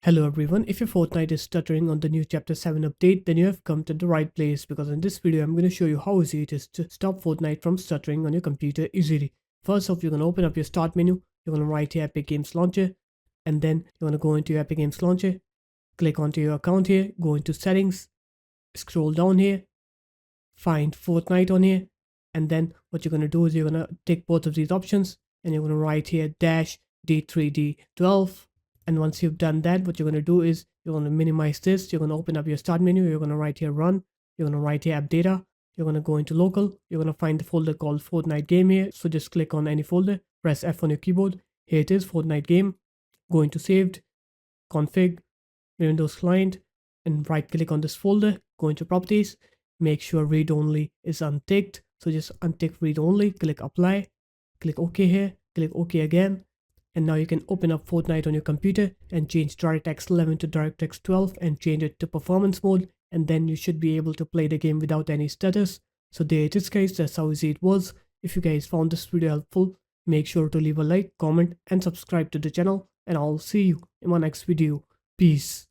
Hello everyone, if your Fortnite is stuttering on the new chapter 7 update, then you have come to the right place because in this video I'm going to show you how easy it is to stop Fortnite from stuttering on your computer easily. First off, you're going to open up your start menu, you're going to write here Epic Games Launcher, and then you're going to go into your Epic Games Launcher, click onto your account here, go into settings, scroll down here, find Fortnite on here, and then what you're going to do is you're going to tick both of these options and you're going to write here dash D3D12. And once you've done that, what you're going to do is you're going to minimize this. You're going to open up your start menu. You're going to write here run. You're going to write here app data. You're going to go into local. You're going to find the folder called Fortnite game here. So just click on any folder, press F on your keyboard. Here it is, Fortnite game. Go into saved, config, Windows client, and right click on this folder. Go into properties. Make sure read only is unticked. So just untick read only. Click apply. Click OK here. Click OK again. And now you can open up Fortnite on your computer and change DirectX 11 to DirectX 12 and change it to performance mode. And then you should be able to play the game without any stutters. So there it is guys, that's how easy it was. If you guys found this video helpful, make sure to leave a like, comment and subscribe to the channel. And I'll see you in my next video. Peace.